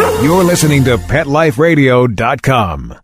You're listening to PetLifeRadio.com.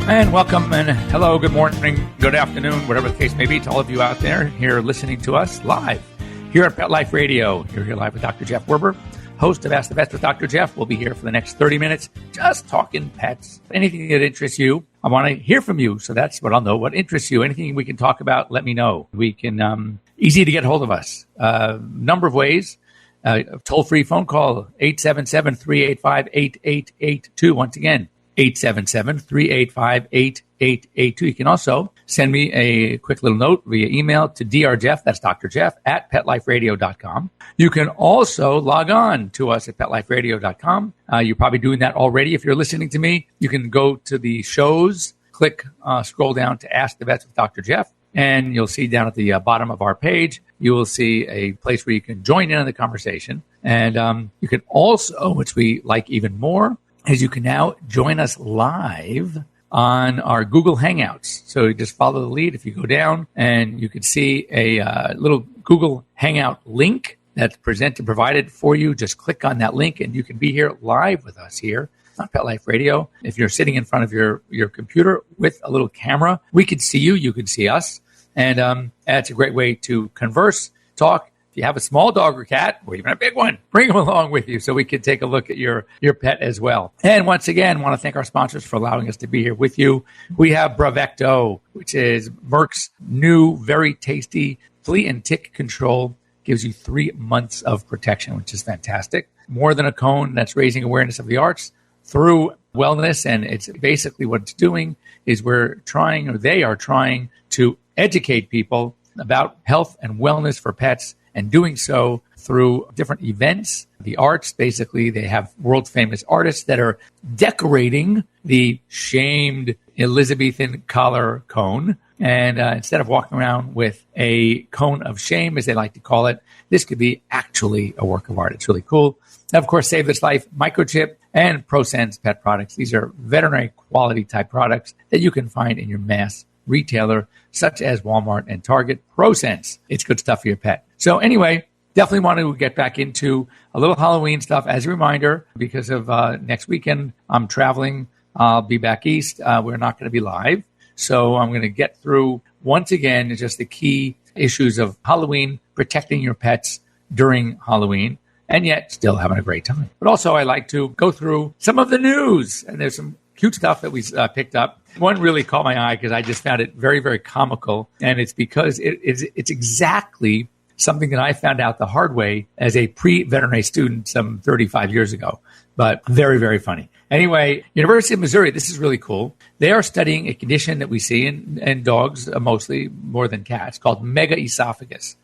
And welcome and hello, good morning, good afternoon, whatever the case may be to all of you out there here listening to us live here at Pet Life Radio. You're here live with Dr. Jeff Werber, host of Ask the Vets with Dr. Jeff. We'll be here for the next 30 minutes just talking pets. Anything that interests you, I want to hear from you. So that's what I'll know, what interests you. Anything we can talk about, let me know. We can, easy to get hold of us. Number of ways. Toll-free phone call, 877-385-8882. Once again, 877-385-8882. You can also send me a quick little note via email to drjeff, that's Dr. Jeff, at PetLifeRadio.com. You can also log on to us at PetLifeRadio.com. You're probably doing that already. If you're listening to me, you can go to the shows, click, scroll down to Ask the Vets with Dr. Jeff, and you'll see down at the bottom of our page, you will see a place where you can join in on the conversation. And you can also, which we like even more, is you can now join us live on our Google Hangouts. So you just follow the lead. If you go down and you can see a little Google Hangout link that's provided for you, just click on that link and you can be here live with us here on Pet Life Radio. If you're sitting in front of your computer with a little camera, we can see you, you can see us. And that's a great way to converse, talk. If you have a small dog or cat, or even a big one, bring them along with you so we can take a look at your pet as well. And once again, want to thank our sponsors for allowing us to be here with you. We have Bravecto, which is Merck's new, very tasty flea and tick control. Gives you 3 months of protection, which is fantastic. More than a cone, that's raising awareness of the arts through wellness. And it's basically what it's doing is they are trying to educate people about health and wellness for pets, and doing so through different events. The arts, basically, they have world-famous artists that are decorating the shamed Elizabethan collar cone. And instead of walking around with a cone of shame, as they like to call it, this could be actually a work of art. It's really cool. And of course, Save This Life, Microchip, and Prosense pet products. These are veterinary quality type products that you can find in your mass retailer, such as Walmart and Target. Prosense, it's good stuff for your pet. So anyway, definitely want to get back into a little Halloween stuff as a reminder because of next weekend. I'm traveling. I'll be back east. We're not going to be live. So I'm going to get through, once again, just the key issues of Halloween, protecting your pets during Halloween, and yet still having a great time. But also I like to go through some of the news, and there's some cute stuff that we picked up. One really caught my eye because I just found it very, very comical, and it's because it's exactly something that I found out the hard way as a pre-veterinary student some 35 years ago, but very, very funny. Anyway, University of Missouri, this is really cool. They are studying a condition that we see in dogs, mostly more than cats, called megaesophagus.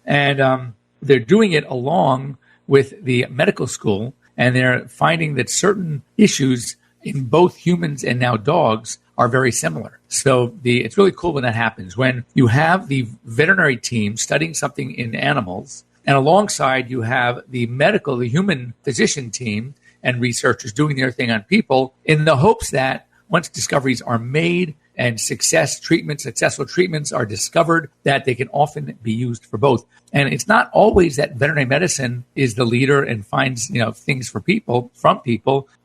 And they're doing it along with the medical school, and they're finding that certain issues in both humans and now dogs are very similar. So it's really cool when that happens. When you have the veterinary team studying something in animals, and alongside you have the human physician team and researchers doing their thing on people, in the hopes that once discoveries are made and successful treatments are discovered, that they can often be used for both. And it's not always that veterinary medicine is the leader and finds, things from people,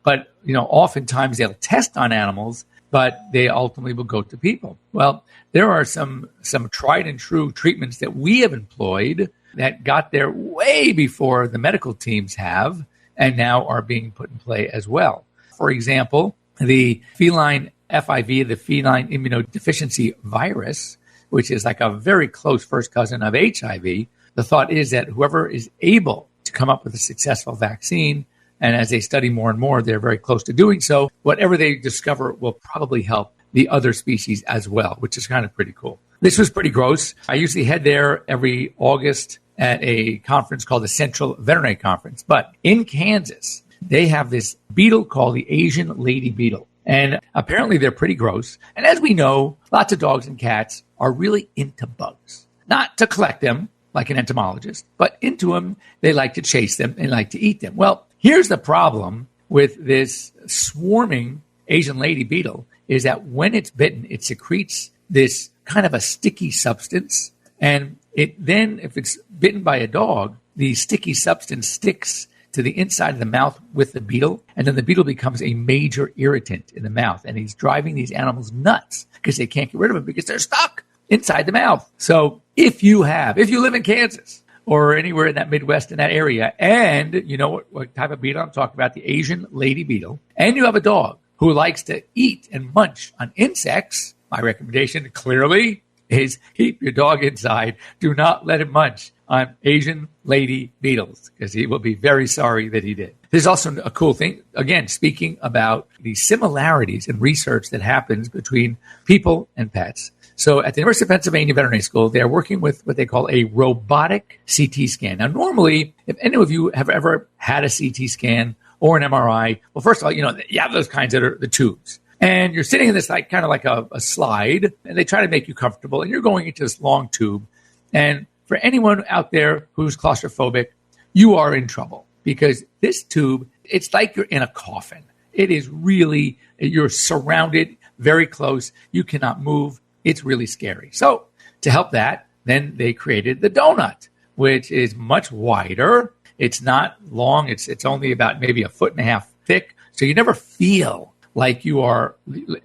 but, oftentimes they'll test on animals, but they ultimately will go to people. Well, there are some tried and true treatments that we have employed that got there way before the medical teams have, and now are being put in play as well. For example, the feline FIV, the feline immunodeficiency virus, which is like a very close first cousin of HIV. The thought is that whoever is able to come up with a successful vaccine, and as they study more and more, they're very close to doing so, whatever they discover will probably help the other species as well, which is kind of pretty cool. This was pretty gross. I usually head there every August at a conference called the Central Veterinary Conference. But in Kansas, they have this beetle called the Asian lady beetle. And apparently they're pretty gross. And as we know, lots of dogs and cats are really into bugs. Not to collect them, like an entomologist, but into them, they like to chase them and like to eat them. Well, here's the problem with this swarming Asian lady beetle is that when it's bitten, it secretes this kind of a sticky substance. And it then, if it's bitten by a dog, the sticky substance sticks to the inside of the mouth with the beetle. And then the beetle becomes a major irritant in the mouth. And he's driving these animals nuts because they can't get rid of them because they're stuck inside the mouth. So if you live in Kansas or anywhere in that Midwest in that area, and you know what type of beetle I'm talking about, the Asian lady beetle, and you have a dog who likes to eat and munch on insects, my recommendation clearly is keep your dog inside. Do not let him munch on Asian lady beetles because he will be very sorry that he did. There's also a cool thing, again, speaking about the similarities in research that happens between people and pets. So at the University of Pennsylvania Veterinary School, they're working with what they call a robotic CT scan. Now, normally, if any of you have ever had a CT scan or an MRI, well, first of all, you have those kinds that are the tubes. And you're sitting in this kind of like a slide, and they try to make you comfortable, and you're going into this long tube. And for anyone out there who's claustrophobic, you are in trouble because this tube, it's like you're in a coffin. It is really, you're surrounded very close. You cannot move. It's really scary. So to help that, then they created the donut, which is much wider. It's not long. It's only about maybe 1.5 feet thick. So you never feel like you are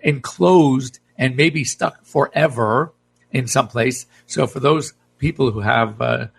enclosed and maybe stuck forever in some place. So for those people who have a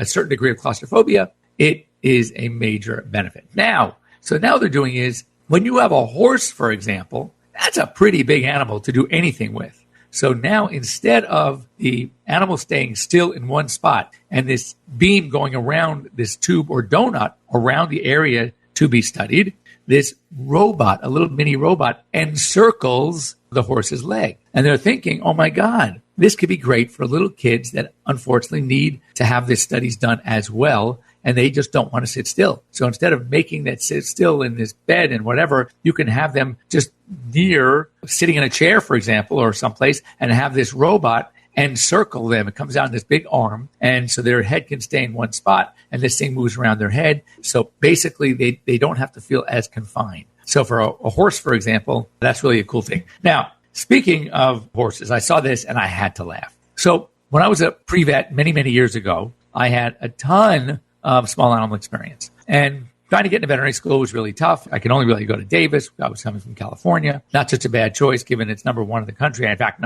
certain degree of claustrophobia, it is a major benefit. Now they're doing is when you have a horse, for example, that's a pretty big animal to do anything with. So now instead of the animal staying still in one spot and this beam going around this tube or donut around the area to be studied, this robot, a little mini robot, encircles the horse's leg. And they're thinking, oh my God, this could be great for little kids that unfortunately need to have these studies done as well. And they just don't want to sit still. So instead of making that sit still in this bed and whatever, you can have them just near sitting in a chair, for example, or someplace and have this robot encircle them. It comes out in this big arm. And so their head can stay in one spot and this thing moves around their head. So basically they don't have to feel as confined. So for a horse, for example, that's really a cool thing. Now, speaking of horses, I saw this and I had to laugh. So when I was a pre-vet many, many years ago, I had a ton of small animal experience. And trying to get into veterinary school was really tough. I could only really go to Davis. I was coming from California. Not such a bad choice given it's number one in the country. In fact,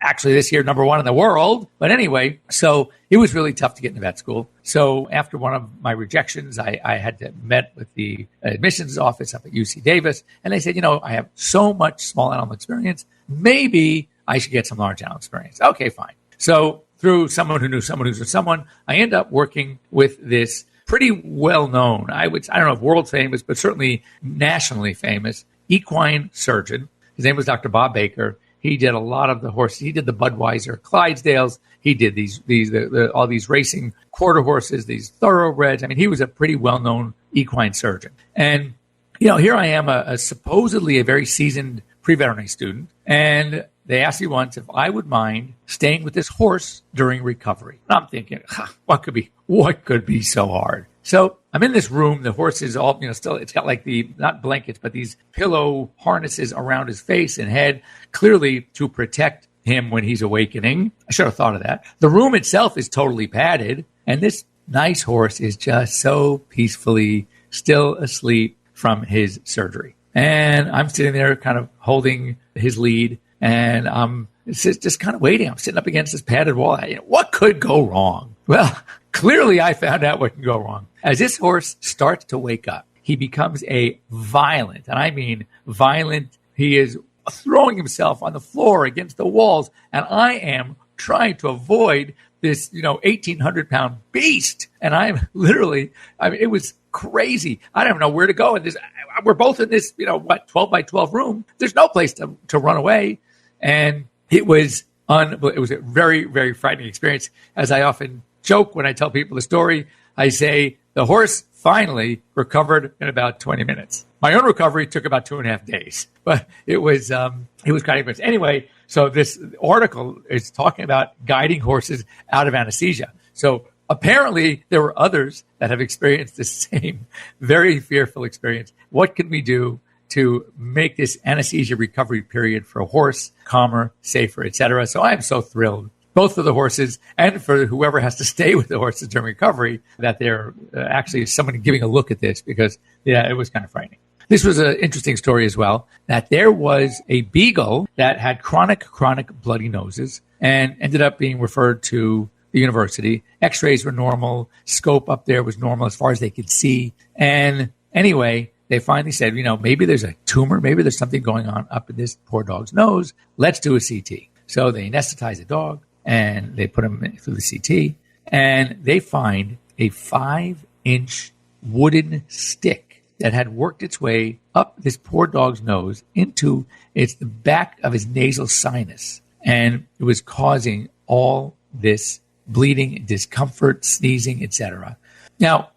actually this year, number one in the world. But anyway, so it was really tough to get into vet school. So after one of my rejections, I had to met with the admissions office up at UC Davis. And they said, I have so much small animal experience. Maybe I should get some large animal experience. Okay, fine. So through someone who knew someone who knew someone, I end up working with this pretty well-known, I don't know if world famous, but certainly nationally famous equine surgeon. His name was Dr. Bob Baker. He did a lot of the horses. He did the Budweiser Clydesdales. He did all these racing quarter horses, these thoroughbreds. I mean, he was a pretty well-known equine surgeon. And, here I am, a supposedly a very seasoned pre-veterinary student, and they asked me once if I would mind staying with this horse during recovery. And I'm thinking, what could be so hard? So I'm in this room. The horse is all, still, it's got like not blankets, but these pillow harnesses around his face and head, clearly to protect him when he's awakening. I should have thought of that. The room itself is totally padded, and this nice horse is just so peacefully still asleep from his surgery. And I'm sitting there kind of holding his lead. And I'm just kind of waiting. I'm sitting up against this padded wall. What could go wrong? Well, clearly I found out what can go wrong. As this horse starts to wake up, he becomes a violent, and I mean violent. He is throwing himself on the floor against the walls. And I am trying to avoid this, 1,800-pound beast. And I'm literally, it was crazy. I don't know where to go. And we're both in this, 12 by 12 room. There's no place to run away. And it was a very, very frightening experience. As I often joke when I tell people the story, I say the horse finally recovered in about 20 minutes. My own recovery took about 2.5 days, but it was quite impressive. Anyway, so this article is talking about guiding horses out of anesthesia. So apparently there were others that have experienced the same very fearful experience. What can we do to make this anesthesia recovery period for a horse calmer, safer, etc.? So I'm so thrilled, both for the horses and for whoever has to stay with the horses during recovery, that they're actually someone giving a look at this, because, yeah, it was kind of frightening. This was an interesting story as well, that there was a beagle that had chronic bloody noses and ended up being referred to the university. X-rays were normal. Scope up there was normal as far as they could see. And anyway, they finally said, maybe there's a tumor. Maybe there's something going on up in this poor dog's nose. Let's do a CT. So they anesthetize the dog and they put him through the CT, and they find a 5-inch wooden stick that had worked its way up this poor dog's nose into the back of his nasal sinus. And it was causing all this bleeding, discomfort, sneezing, etc. Now,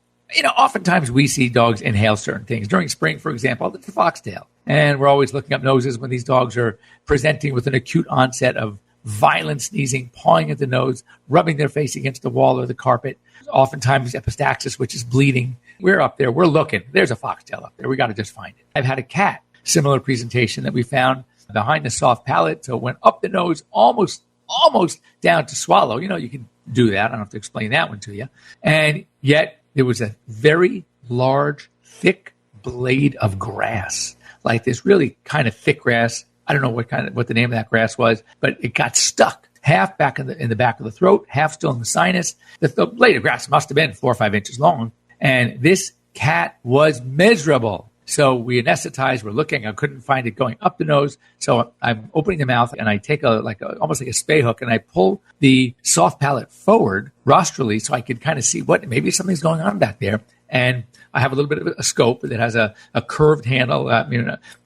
oftentimes we see dogs inhale certain things. During spring, for example, the foxtail. And we're always looking up noses when these dogs are presenting with an acute onset of violent sneezing, pawing at the nose, rubbing their face against the wall or the carpet. Oftentimes epistaxis, which is bleeding. We're up there. We're looking. There's a foxtail up there. We got to just find it. I've had a cat, similar presentation, that we found behind the soft palate. So it went up the nose, almost down to swallow. You can do that. I don't have to explain that one to you. And yet there was a very large, thick blade of grass, like this really kind of thick grass. I don't know what the name of that grass was, but it got stuck half back in the back of the throat, half still in the sinus. The blade of grass must have been 4 or 5 inches long. And this cat was miserable. So we anesthetized. We're looking. I couldn't find it going up the nose. So I'm opening the mouth, and I take almost like a spay hook, and I pull the soft palate forward rostrally so I could kind of see maybe something's going on back there. And I have a little bit of a scope that has a curved handle,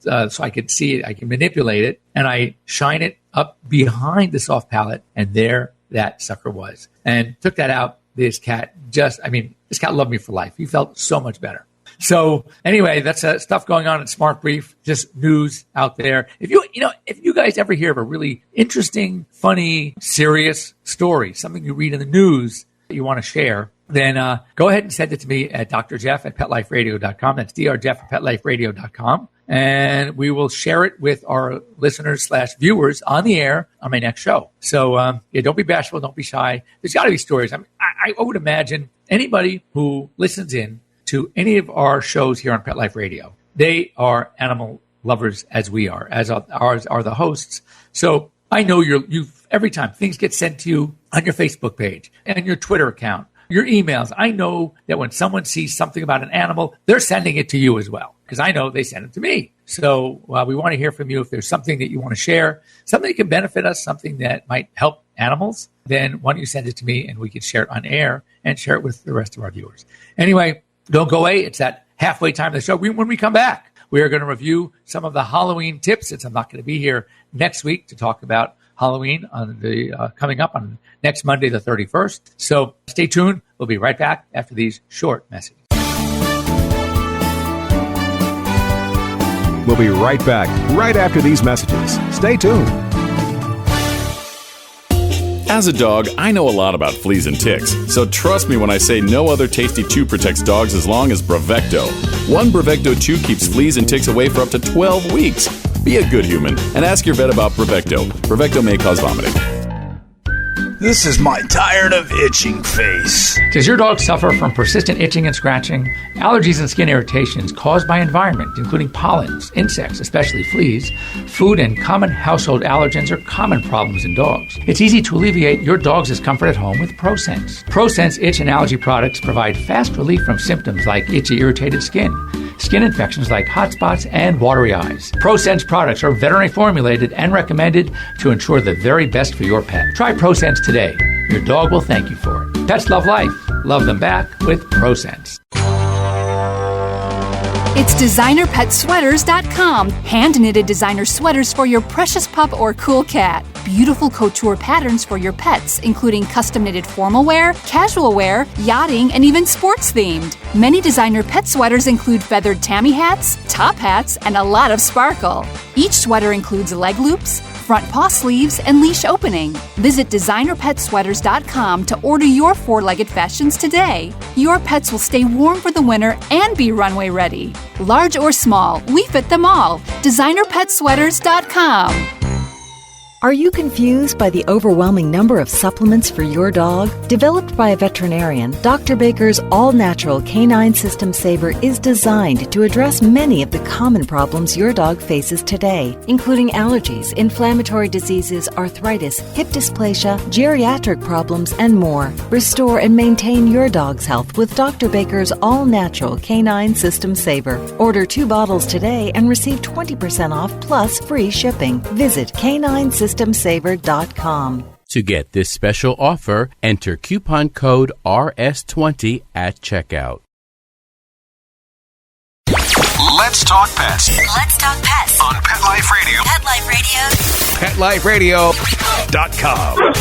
so I can see it. I can manipulate it, and I shine it up behind the soft palate, and there that sucker was. And took that out. This cat this cat loved me for life. He felt so much better. So anyway, that's stuff going on at Smart Brief, just news out there. If you guys ever hear of a really interesting, funny, serious story, something you read in the news that you want to share, then go ahead and send it to me at drjeff@petliferadio.com. That's drjeff@petliferadio.com. And we will share it with our listeners/viewers on the air on my next show. So don't be bashful. Don't be shy. There's got to be stories. I would imagine anybody who listens in to any of our shows here on Pet Life Radio, they are animal lovers as we are, as ours are the hosts. So I know you've every time things get sent to you on your Facebook page and your Twitter account, your emails. I know that when someone sees something about an animal, they're sending it to you as well, because I know they send it to me. So we want to hear from you. If there's something that you want to share, something that can benefit us, something that might help animals, then why don't you send it to me and we can share it on air and share it with the rest of our viewers. Anyway, don't go away. It's that halfway time of the show. When we come back, we are going to review some of the Halloween tips, since I'm not going to be here next week to talk about Halloween on the coming up on next Monday, the 31st. So stay tuned. We'll be right back after these short messages. We'll be right back right after these messages. Stay tuned. As a dog, I know a lot about fleas and ticks, so trust me when I say no other tasty chew protects dogs as long as Bravecto. One Bravecto chew keeps fleas and ticks away for up to 12 weeks. Be a good human and ask your vet about Bravecto. Bravecto may cause vomiting. This is my tired of itching face. Does your dog suffer from persistent itching and scratching? Allergies and skin irritations caused by environment, including pollens, insects, especially fleas, food, and common household allergens are common problems in dogs. It's easy to alleviate your dog's discomfort at home with Prosense. Prosense itch and allergy products provide fast relief from symptoms like itchy, irritated skin, skin infections like hot spots, and watery eyes. Prosense products are veterinary formulated and recommended to ensure the very best for your pet. Try Prosense today. Your dog will thank you for it. Pets love life. Love them back with Prosense. It's DesignerPetSweaters.com. Hand-knitted designer sweaters for your precious pup or cool cat. Beautiful couture patterns for your pets, including custom-knitted formal wear, casual wear, yachting, and even sports-themed. Many designer pet sweaters include feathered tammy hats, top hats, and a lot of sparkle. Each sweater includes leg loops, front paw sleeves, and leash opening. Visit designerpetsweaters.com to order your four-legged fashions today. Your pets will stay warm for the winter and be runway ready. Large or small, we fit them all. designerpetsweaters.com. Are you confused by the overwhelming number of supplements for your dog? Developed by a veterinarian, Dr. Baker's all-natural Canine System Saver is designed to address many of the common problems your dog faces today, including allergies, inflammatory diseases, arthritis, hip dysplasia, geriatric problems, and more. Restore and maintain your dog's health with Dr. Baker's all-natural Canine System Saver. Order 2 bottles today and receive 20% off plus free shipping. Visit CanineSystemSaver.com. To get this special offer, enter coupon code RS20 at checkout. Let's talk pets Let's talk pets on Pet Life Radio. Pet Life Radio. PetLifeRadio.com.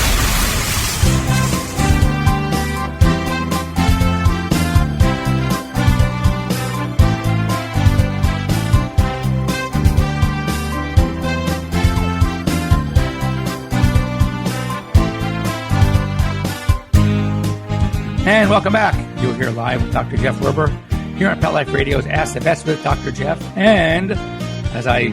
And welcome back. You're here live with Dr. Jeff Werber here on Pet Life Radio's Ask the Vets with Dr. Jeff. And as I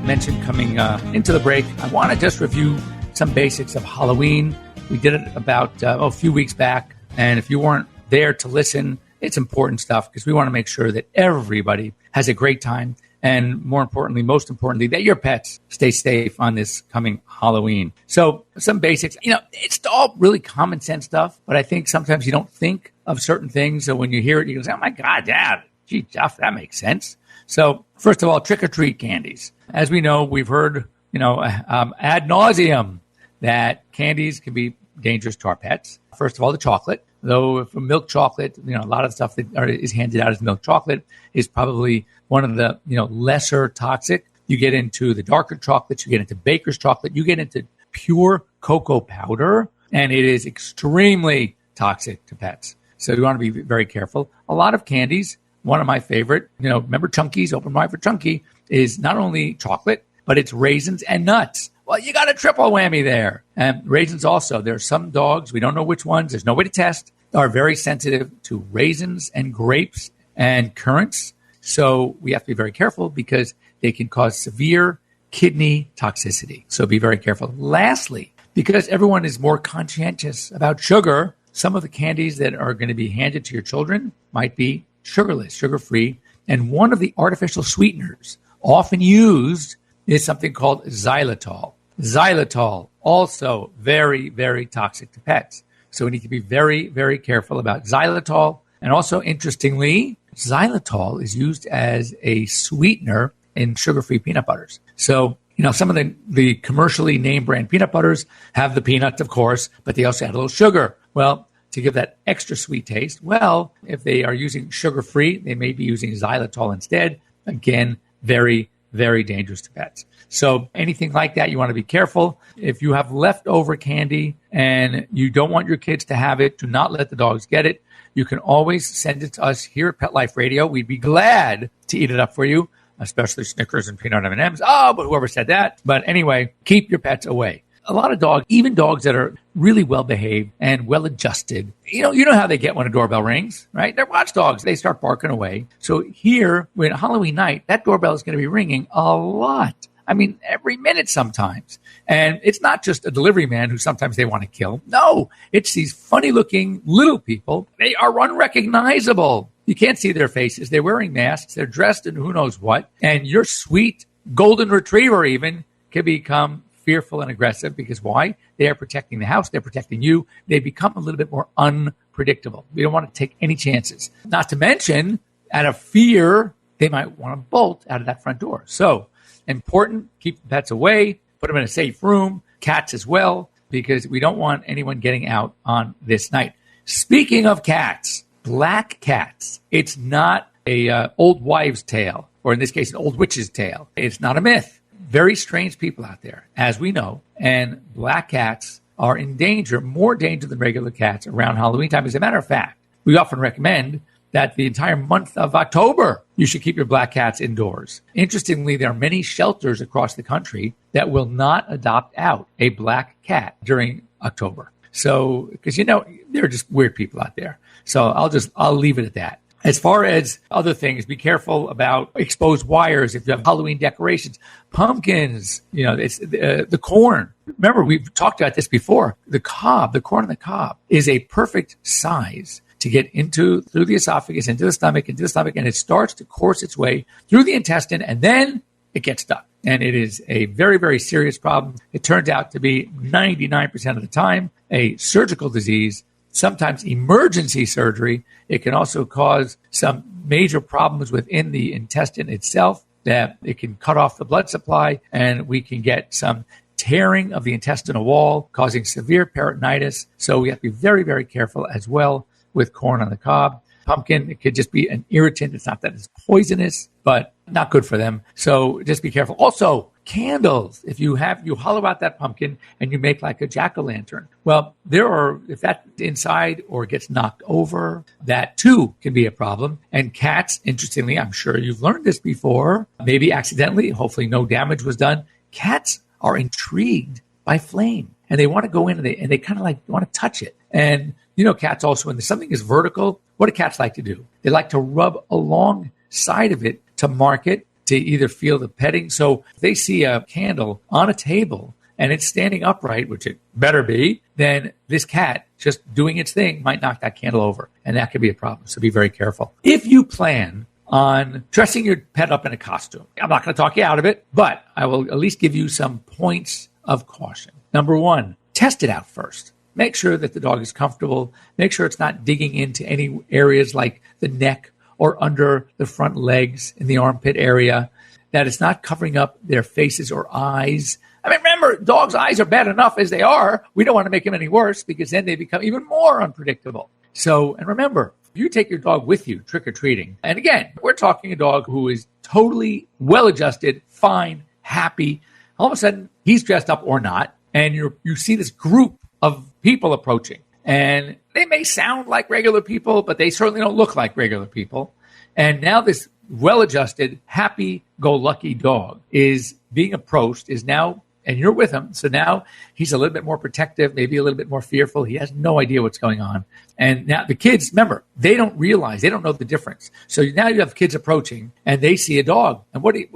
mentioned coming into the break, I want to just review some basics of Halloween. We did it about a few weeks back. And if you weren't there to listen, it's important stuff because we want to make sure that everybody has a great time. And most importantly, that your pets stay safe on this coming Halloween. So some basics, it's all really common sense stuff, but I think sometimes you don't think of certain things. So when you hear it, you go, oh my God, yeah, gee, Jeff, that makes sense. So first of all, trick or treat candies. As we know, we've heard, ad nauseum that candies can be dangerous to our pets. First of all, the chocolate. Though for milk chocolate, a lot of the stuff that is handed out as milk chocolate is probably one of the, lesser toxic. You get into the darker chocolates, you get into baker's chocolate, you get into pure cocoa powder, and it is extremely toxic to pets. So you want to be very careful. A lot of candies, one of my favorite, remember Chunkies, open wide for Chunky, is not only chocolate, but it's raisins and nuts. Well, you got a triple whammy there. And raisins also. There are some dogs, we don't know which ones, there's no way to test, are very sensitive to raisins and grapes and currants. So we have to be very careful because they can cause severe kidney toxicity. So be very careful. Lastly, because everyone is more conscientious about sugar, some of the candies that are going to be handed to your children might be sugarless, sugar-free. And one of the artificial sweeteners often used is something called xylitol. Xylitol, also very, very toxic to pets. So we need to be very, very careful about xylitol. And also, interestingly, xylitol is used as a sweetener in sugar-free peanut butters. So, some of the commercially named brand peanut butters have the peanuts, of course, but they also add a little sugar. Well, to give that extra sweet taste, if they are using sugar-free, they may be using xylitol instead. Again, very, very dangerous to pets. So anything like that, you want to be careful. If you have leftover candy and you don't want your kids to have it, do not let the dogs get it. You can always send it to us here at Pet Life Radio. We'd be glad to eat it up for you, especially Snickers and peanut M&Ms. Oh, but whoever said that. But anyway, keep your pets away. A lot of dogs, even dogs that are really well-behaved and well-adjusted, you know how they get when a doorbell rings, right? They're watchdogs. They start barking away. So here, when Halloween night, that doorbell is going to be ringing a lot. I mean, every minute sometimes. And it's not just a delivery man who sometimes they want to kill. No, it's these funny-looking little people. They are unrecognizable. You can't see their faces. They're wearing masks. They're dressed in who knows what. And your sweet golden retriever even can become fearful and aggressive because why? They are protecting the house. They're protecting you. They become a little bit more unpredictable. We don't want to take any chances. Not to mention, out of fear, they might want to bolt out of that front door. So important, keep the pets away, put them in a safe room, cats as well, because we don't want anyone getting out on this night. Speaking of cats, black cats, it's not a old wives' tale, or in this case, an old witch's tale. It's not a myth. Very strange people out there, as we know, and black cats are in danger, more danger than regular cats around Halloween time. As a matter of fact, we often recommend that the entire month of October, you should keep your black cats indoors. Interestingly, there are many shelters across the country that will not adopt out a black cat during October. So, because there are just weird people out there. So I'll leave it at that. As far as other things, be careful about exposed wires. If you have Halloween decorations, pumpkins, it's the corn. Remember, we've talked about this before. The corn on the cob is a perfect size to get through the esophagus, into the stomach, and it starts to course its way through the intestine, and then it gets stuck. And it is a very, very serious problem. It turns out to be 99% of the time a surgical disease, sometimes emergency surgery. It can also cause some major problems within the intestine itself, that it can cut off the blood supply, and we can get some tearing of the intestinal wall, causing severe peritonitis. So we have to be very, very careful as well with corn on the cob. Pumpkin, it could just be an irritant. It's not that it's poisonous, but not good for them. So just be careful. Also, candles. If you hollow out that pumpkin and you make like a jack-o'-lantern. Well, if that's inside or gets knocked over, that too can be a problem. And cats, interestingly, I'm sure you've learned this before, maybe accidentally, hopefully no damage was done. Cats are intrigued by flame, and they want to go in and they kind of like want to touch it. And cats also, when something is vertical, what do cats like to do? They like to rub alongside of it to mark it, to either feel the petting. So if they see a candle on a table and it's standing upright, which it better be, then this cat just doing its thing might knock that candle over, and that could be a problem. So be very careful. If you plan on dressing your pet up in a costume, I'm not going to talk you out of it, but I will at least give you some points of caution. Number one, test it out first. Make sure that the dog is comfortable. Make sure it's not digging into any areas like the neck or under the front legs in the armpit area, that it's not covering up their faces or eyes. I mean, remember, dogs' eyes are bad enough as they are. We don't want to make them any worse, because then they become even more unpredictable. So, and remember, if you take your dog with you trick-or-treating, and again, we're talking a dog who is totally well-adjusted, fine, happy. All of a sudden, he's dressed up or not, and you see this group of people approaching. And they may sound like regular people, but they certainly don't look like regular people. And now this well-adjusted, happy-go-lucky dog is being approached, and you're with him. So now he's a little bit more protective, maybe a little bit more fearful. He has no idea what's going on. And now the kids, remember, they don't know the difference. So now you have kids approaching and they see a dog. And what do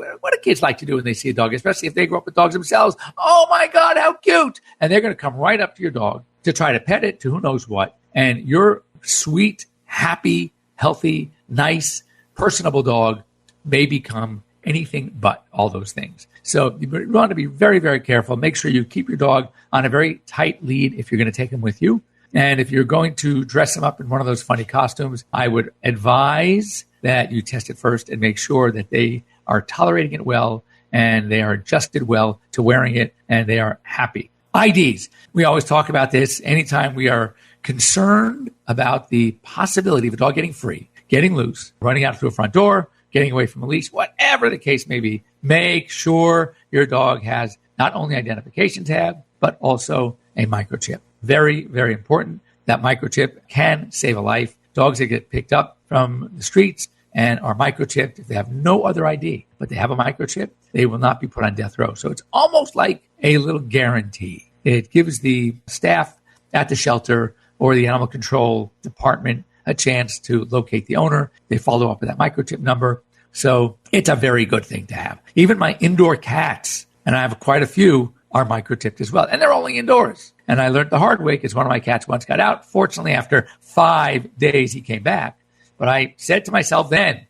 kids like to do when they see a dog, especially if they grew up with dogs themselves? Oh my God, how cute. And they're going to come right up to your dog to try to pet it, to who knows what. And your sweet, happy, healthy, nice, personable dog may become anything but all those things. So you want to be very, very careful. Make sure you keep your dog on a very tight lead if you're going to take him with you. And if you're going to dress him up in one of those funny costumes, I would advise that you test it first and make sure that they are tolerating it well and they are adjusted well to wearing it and they are happy. IDs. We always talk about this anytime we are concerned about the possibility of a dog getting free, getting loose, running out through a front door, getting away from a leash, whatever the case may be. Make sure your dog has not only identification tab, but also a microchip. Very, very important. That microchip can save a life. Dogs that get picked up from the streets and are microchipped, if they have no other ID, but they have a microchip, they will not be put on death row. So it's almost like a little guarantee. It gives the staff at the shelter or the animal control department a chance to locate the owner. They follow up with that microchip number. So it's a very good thing to have. Even my indoor cats, and I have quite a few, are microchipped as well. And they're only indoors. And I learned the hard way because one of my cats once got out. Fortunately, after 5 days, he came back. But I said to myself then,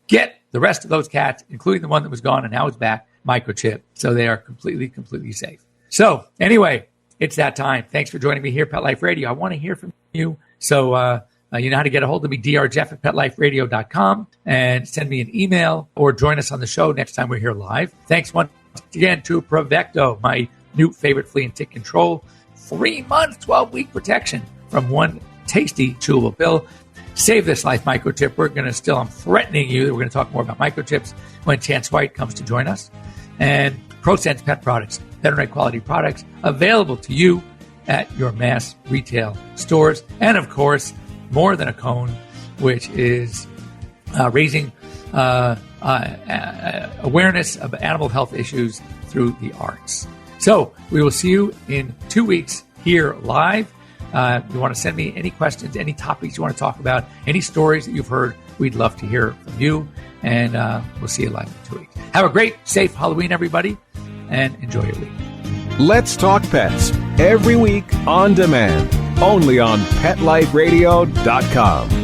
get the rest of those cats, including the one that was gone and now it's back, microchipped. So they are completely, completely safe. So anyway, it's that time. Thanks for joining me here, Pet Life Radio. I want to hear from you. So you know how to get a hold of me, drjeff@petliferadio.com, and send me an email or join us on the show next time we're here live. Thanks once again to Provecto, my new favorite flea and tick control. 3-month, 12-week protection from one tasty chewable pill. Save this life microchip. I'm threatening you that we're going to talk more about microchips when Chance White comes to join us. And Prosense Pet Products, veterinary quality products available to you at your mass retail stores. And of course, more than a cone, which is raising awareness of animal health issues through the arts. So we will see you in 2 weeks here live. You want to send me any questions, any topics you want to talk about, any stories that you've heard, we'd love to hear from you. And we'll see you live in 2 weeks. Have a great, safe Halloween, everybody, and enjoy your week. Let's Talk Pets, every week on demand, only on PetLifeRadio.com.